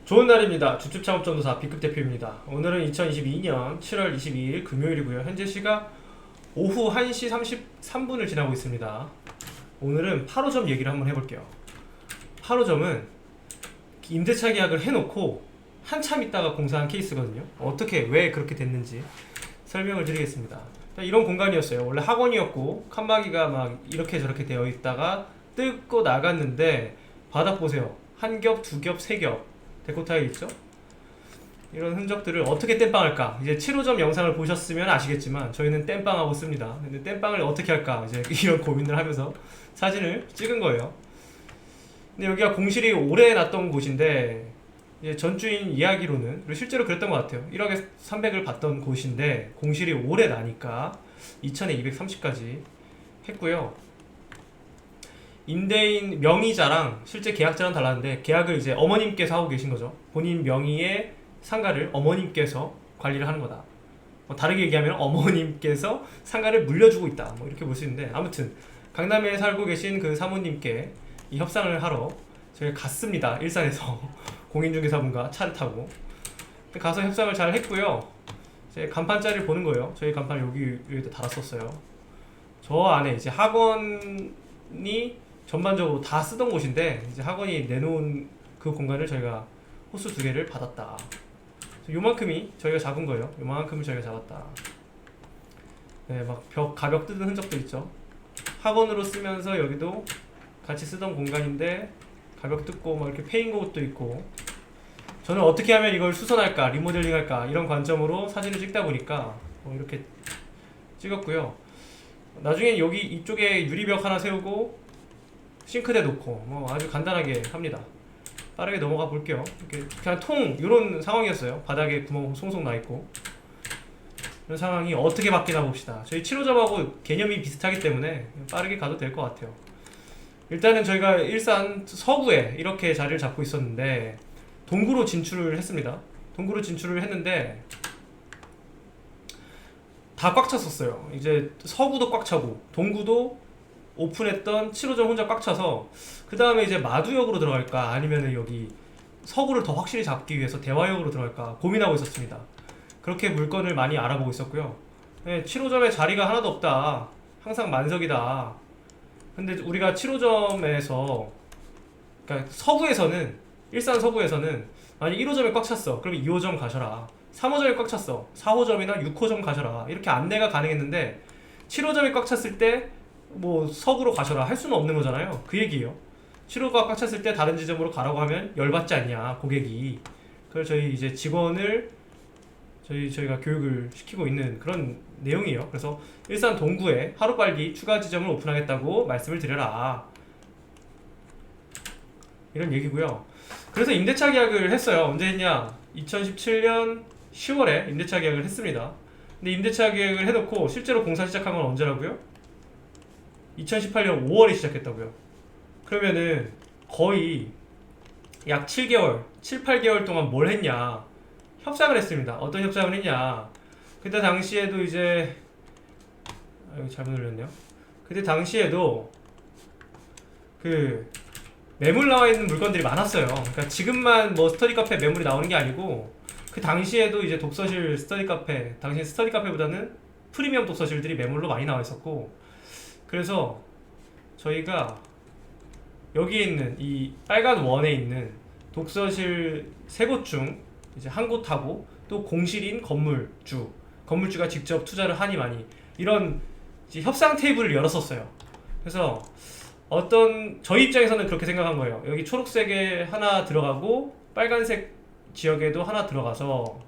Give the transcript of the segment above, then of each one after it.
좋은 날입니다. 주축창업전도사 B급 대표입니다. 오늘은 2022년 7월 22일 금요일이고요. 현재 시각 오후 1시 33분을 지나고 있습니다. 오늘은 8호점 얘기를 한번 해볼게요. 8호점은 임대차 계약을 해놓고 한참 있다가 공사한 케이스거든요. 어떻게 왜 그렇게 됐는지 설명을 드리겠습니다. 이런 공간이었어요. 원래 학원이었고 칸막이가 막 이렇게 저렇게 되어 있다가 뜯고 나갔는데 바닥 보세요. 한 겹, 두 겹, 세 겹 데코타일 있죠? 이런 흔적들을 어떻게 땜빵할까? 이제 7호점 영상을 보셨으면 아시겠지만 저희는 땜빵하고 씁니다. 근데 땜빵을 어떻게 할까? 이제 이런 고민을 하면서 사진을 찍은 거예요. 근데 여기가 공실이 오래 났던 곳인데 이제 전주인 이야기로는 그리고 실제로 그랬던 것 같아요. 1억에 300을 받던 곳인데 공실이 오래 나니까 2천에 230까지 했고요. 임대인 명의자랑 실제 계약자랑 달랐는데 계약을 이제 어머님께서 하고 계신 거죠. 본인 명의의 상가를 어머님께서 관리를 하는 거다. 다르게 얘기하면 어머님께서 상가를 물려주고 있다. 뭐 이렇게 볼 수 있는데 아무튼 강남에 살고 계신 그 사모님께 이 협상을 하러 저희 갔습니다. 일산에서 공인중개사분과 차를 타고 가서 협상을 잘 했고요. 이제 간판자리를 보는 거예요. 저희 간판 여기다 달았었어요. 저 안에 이제 학원이 전반적으로 다 쓰던 곳인데 이제 학원이 내놓은 그 공간을 저희가 호수 2개를 받았다. 요만큼이 저희가 잡은 거예요. 요만큼을 저희가 잡았다. 네, 막 가벽 뜯은 흔적도 있죠. 학원으로 쓰면서 여기도 같이 쓰던 공간인데 가벽 뜯고 막 이렇게 패인 것도 있고. 저는 어떻게 하면 이걸 수선할까, 리모델링 할까 이런 관점으로 사진을 찍다 보니까 이렇게 찍었고요. 나중엔 여기 이쪽에 유리벽 하나 세우고 싱크대 놓고 뭐 아주 간단하게 합니다. 빠르게 넘어가 볼게요. 이렇게 그냥 이런 상황이었어요. 바닥에 구멍 송송 나 있고 이런 상황이 어떻게 바뀌나 봅시다. 저희 7호점하고 개념이 비슷하기 때문에 빠르게 가도 될 것 같아요. 일단은 저희가 일산 서구에 이렇게 자리를 잡고 있었는데 동구로 진출을 했습니다. 동구로 진출을 했는데 다 꽉 찼었어요. 이제 서구도 꽉 차고 동구도 오픈했던 7호점 혼자 꽉 차서 그 다음에 이제 마두역으로 들어갈까 아니면은 여기 서구를 더 확실히 잡기 위해서 대화역으로 들어갈까 고민하고 있었습니다. 그렇게 물건을 많이 알아보고 있었고요. 네, 7호점에 자리가 하나도 없다. 항상 만석이다. 근데 우리가 7호점에서 그러니까 서구에서는 일산 서구에서는 만약 1호점에 꽉 찼어. 그러면 2호점 가셔라. 3호점에 꽉 찼어. 4호점이나 6호점 가셔라. 이렇게 안내가 가능했는데 7호점이 꽉 찼을 때 뭐 서구로 가셔라 할 수는 없는 거잖아요. 그 얘기예요. 7호가 꽉 찼을 때 다른 지점으로 가라고 하면 열받지 않냐 고객이. 그래서 저희 이제 직원을 저희가 교육을 시키고 있는 그런 내용이에요. 그래서 일산 동구에 하루빨리 추가 지점을 오픈하겠다고 말씀을 드려라 이런 얘기고요. 그래서 임대차 계약을 했어요. 언제 했냐? 2017년 10월에 임대차 계약을 했습니다. 근데 임대차 계약을 해놓고 실제로 공사 시작한 건 언제라고요? 2018년 5월에 시작했다고요. 그러면은 거의 약 7개월, 7, 8개월 동안 뭘 했냐? 협상을 했습니다. 어떤 협상을 했냐? 그때 당시에도 이제 잘못 눌렸네요. 그때 당시에도 그 매물 나와 있는 물건들이 많았어요. 그러니까 지금만 뭐 스터디 카페 매물이 나오는 게 아니고 그 당시에도 이제 독서실 스터디 카페, 당시 스터디 카페보다는 프리미엄 독서실들이 매물로 많이 나와 있었고, 그래서 저희가 여기에 있는 이 빨간 원에 있는 독서실 3곳 중 이제 한 곳하고 또 공실인 건물주가 직접 투자를 하니 많이 이런 협상 테이블을 열었었어요. 그래서 저희 입장에서는 그렇게 생각한 거예요. 여기 초록색에 하나 들어가고 빨간색 지역에도 하나 들어가서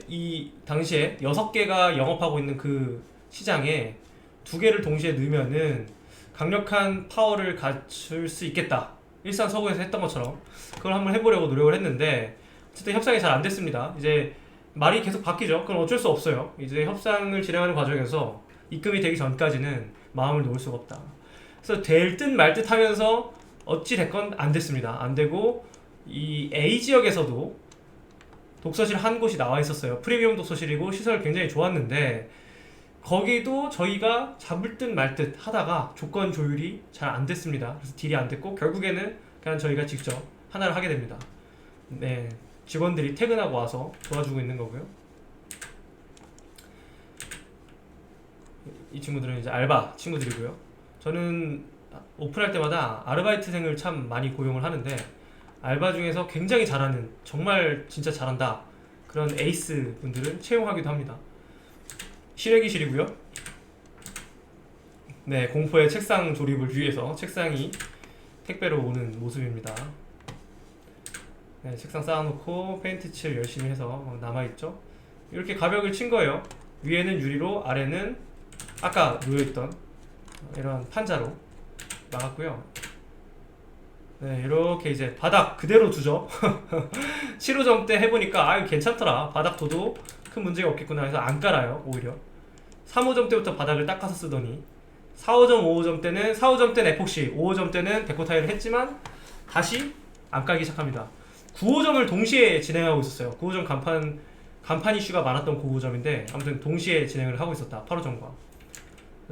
이 당시에 6개가 영업하고 있는 그 시장에 2개를 동시에 넣으면은 강력한 파워를 갖출 수 있겠다. 일산 서구에서 했던 것처럼 그걸 한번 해보려고 노력을 했는데 어쨌든 협상이 잘 안 됐습니다. 이제 말이 계속 바뀌죠. 그건 어쩔 수 없어요. 이제 협상을 진행하는 과정에서 입금이 되기 전까지는 마음을 놓을 수가 없다. 그래서 될 듯 말 듯 하면서 어찌 됐건 안 됐습니다. 안 되고 이 A 지역에서도 독서실 한 곳이 나와 있었어요. 프리미엄 독서실이고 시설 굉장히 좋았는데 거기도 저희가 잡을 듯 말 듯 하다가 조건 조율이 잘 안 됐습니다. 그래서 딜이 안 됐고 결국에는 그냥 저희가 직접 하나를 하게 됩니다. 네, 직원들이 퇴근하고 와서 도와주고 있는 거고요. 이 친구들은 이제 알바 친구들이고요. 저는 오픈할 때마다 아르바이트생을 참 많이 고용을 하는데, 알바 중에서 굉장히 잘하는, 정말 진짜 잘한다 그런 에이스 분들은 채용하기도 합니다. 실외기실이고요. 네, 공포의 책상 조립을 위해서 책상이 택배로 오는 모습입니다. 네, 책상 쌓아놓고 페인트 칠 열심히 해서 남아있죠. 이렇게 가벽을 친 거예요. 위에는 유리로, 아래는 아까 놓여있던 이런 판자로 막았고요. 네, 이렇게 이제 바닥 그대로 두죠. 7호점 때 해보니까 아유 괜찮더라, 바닥 둬도 큰 문제가 없겠구나 해서 안 깔아요. 오히려 3호점 때부터 바닥을 닦아서 쓰더니 4호점, 5호점 때는, 4호점 때는 에폭시, 5호점 때는 데코 타일을 했지만 다시 안 깔기 시작합니다. 9호점을 동시에 진행하고 있었어요. 9호점 간판 이슈가 많았던 9호점인데 아무튼 동시에 진행을 하고 있었다, 8호점과.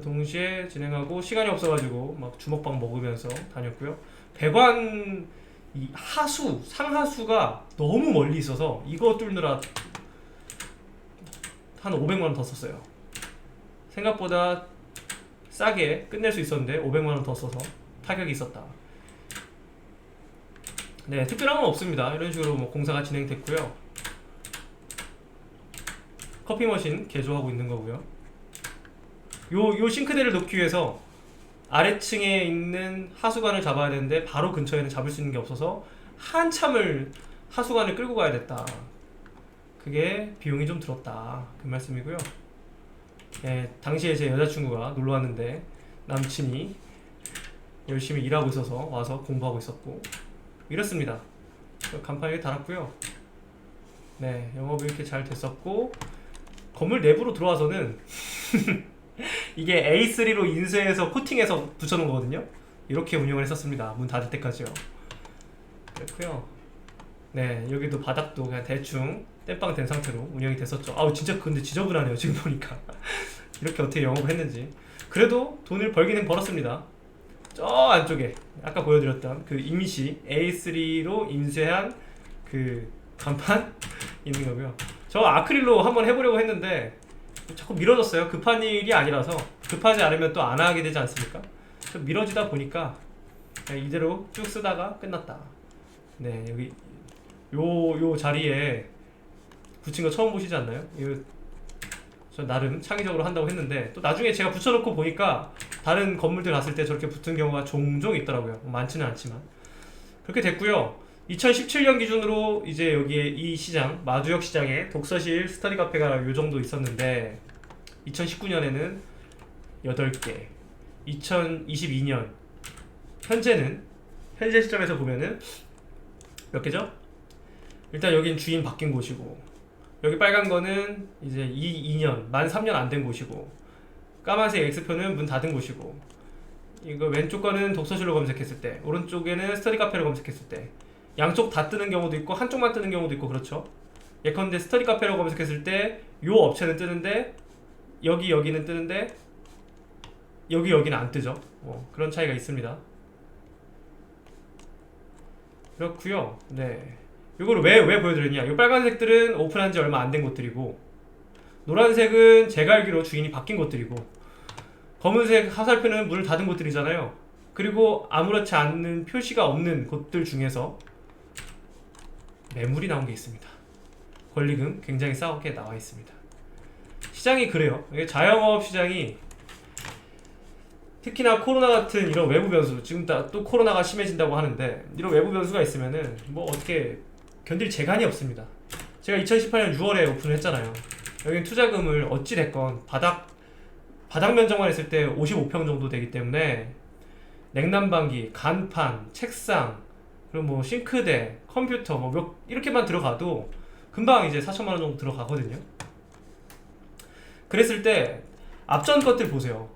동시에 진행하고 시간이 없어가지고 막 주먹밥 먹으면서 다녔고요. 배관 이 하수, 상하수가 너무 멀리 있어서 이거 뚫느라 한 500만원 더 썼어요. 생각보다 싸게 끝낼 수 있었는데 500만원 더 써서 타격이 있었다. 네, 특별한 건 없습니다. 이런 식으로 뭐 공사가 진행됐고요. 커피 머신 개조하고 있는 거고요. 요 싱크대를 놓기 위해서 아래층에 있는 하수관을 잡아야 되는데 바로 근처에는 잡을 수 있는 게 없어서 한참을 하수관을 끌고 가야 됐다. 그게 비용이 좀 들었다, 그 말씀이고요. 네, 당시에 제 여자친구가 놀러 왔는데 남친이 열심히 일하고 있어서 와서 공부하고 있었고 이렇습니다. 간판 이렇게 달았고요. 네, 영업이 이렇게 잘 됐었고, 건물 내부로 들어와서는 이게 A3로 인쇄해서 코팅해서 붙여놓은 거거든요. 이렇게 운영을 했었습니다. 문 닫을 때까지요. 그렇고요. 네, 여기도 바닥도 그냥 대충 땜빵 된 상태로 운영이 됐었죠. 아우 진짜 근데 지저분하네요, 지금 보니까. 이렇게 어떻게 영업을 했는지. 그래도 돈을 벌기는 벌었습니다. 저 안쪽에 아까 보여드렸던 그 임시 A3로 인쇄한 그 간판 있는 거고요. 저 아크릴로 한번 해보려고 했는데 자꾸 미뤄졌어요. 급한 일이 아니라서. 급하지 않으면 또 안 하게 되지 않습니까? 미뤄지다 보니까 이대로 쭉 쓰다가 끝났다. 네, 여기 요 자리에 붙인 거 처음 보시지 않나요? 이거 저 나름 창의적으로 한다고 했는데 또 나중에 제가 붙여놓고 보니까 다른 건물들 갔을 때 저렇게 붙은 경우가 종종 있더라고요. 많지는 않지만 그렇게 됐고요. 2017년 기준으로 이제 여기에 이 시장, 마두역 시장에 독서실, 스터디 카페가 요 정도 있었는데 2019년에는 8개, 2022년 현재 시점에서 보면은 몇 개죠? 일단 여긴 주인 바뀐 곳이고, 여기 빨간 거는 이제 2년, 만 3년 안 된 곳이고, 까만색 X표는 문 닫은 곳이고, 이거 왼쪽 거는 독서실로 검색했을 때, 오른쪽에는 스터디 카페로 검색했을 때 양쪽 다 뜨는 경우도 있고 한쪽만 뜨는 경우도 있고 그렇죠. 예컨대 스터디 카페로 검색했을 때 요 업체는 뜨는데 여기는 뜨는데 여기는 안 뜨죠. 그런 차이가 있습니다. 그렇구요. 네, 이거를 왜 보여드렸냐, 이 빨간색들은 오픈한 지 얼마 안 된 곳들이고, 노란색은 제가 알기로 주인이 바뀐 곳들이고, 검은색 화살표는 문을 닫은 곳들이잖아요. 그리고 아무렇지 않은 표시가 없는 곳들 중에서 매물이 나온 게 있습니다. 권리금 굉장히 싸게 나와 있습니다. 시장이 그래요. 자영업 시장이 특히나 코로나 같은 이런 외부 변수, 지금 또 코로나가 심해진다고 하는데 이런 외부 변수가 있으면은 뭐 어떻게 견딜 재간이 없습니다. 제가 2018년 6월에 오픈을 했잖아요. 여기는 투자금을 어찌됐건 바닥 면적만 했을 때 55평 정도 되기 때문에 냉난방기, 간판, 책상, 그리고 뭐 싱크대, 컴퓨터 뭐 이렇게만 들어가도 금방 이제 4천만원 정도 들어가거든요. 그랬을 때 앞전 것들 보세요.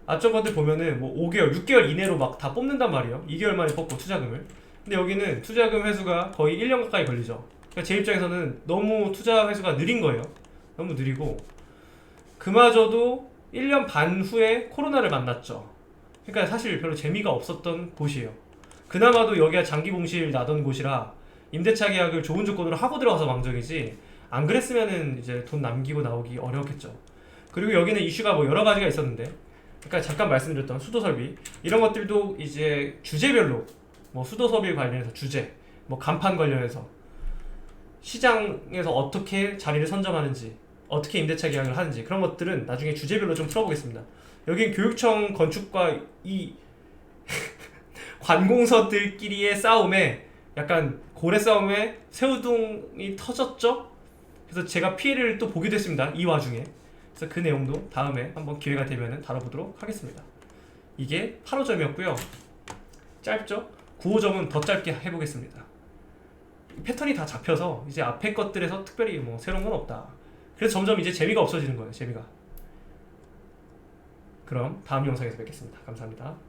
앞전 것들 보면은 뭐 5개월, 6개월 이내로 막 다 뽑는단 말이에요. 2개월 만에 뽑고 투자금을. 근데 여기는 투자금 회수가 거의 1년 가까이 걸리죠. 그러니까 제 입장에서는 너무 투자 회수가 느린 거예요. 너무 느리고, 그마저도 1년 반 후에 코로나를 만났죠. 그러니까 사실 별로 재미가 없었던 곳이에요. 그나마도 여기가 장기 공실 나던 곳이라 임대차 계약을 좋은 조건으로 하고 들어가서 망정이지, 안 그랬으면은 이제 돈 남기고 나오기 어려웠겠죠. 그리고 여기는 이슈가 뭐 여러 가지가 있었는데, 그러니까 잠깐 말씀드렸던 수도 설비 이런 것들도 이제 주제별로, 뭐 수도 설비 관련해서 주제, 뭐 간판 관련해서 시장에서 어떻게 자리를 선점하는지, 어떻게 임대차 계약을 하는지, 그런 것들은 나중에 주제별로 좀 풀어보겠습니다. 여긴 교육청 건축과 이 관공서들끼리의 싸움에, 약간 고래 싸움에 새우등이 터졌죠? 그래서 제가 피해를 또 보기도 했습니다, 이 와중에. 그래서 그 내용도 다음에 한번 기회가 되면 다뤄보도록 하겠습니다. 이게 8호점이었고요. 짧죠? 9호점은 더 짧게 해보겠습니다. 패턴이 다 잡혀서 이제 앞에 것들에서 특별히 뭐 새로운 건 없다. 그래서 점점 이제 재미가 없어지는 거예요, 재미가. 그럼 다음 영상에서 뵙겠습니다. 감사합니다.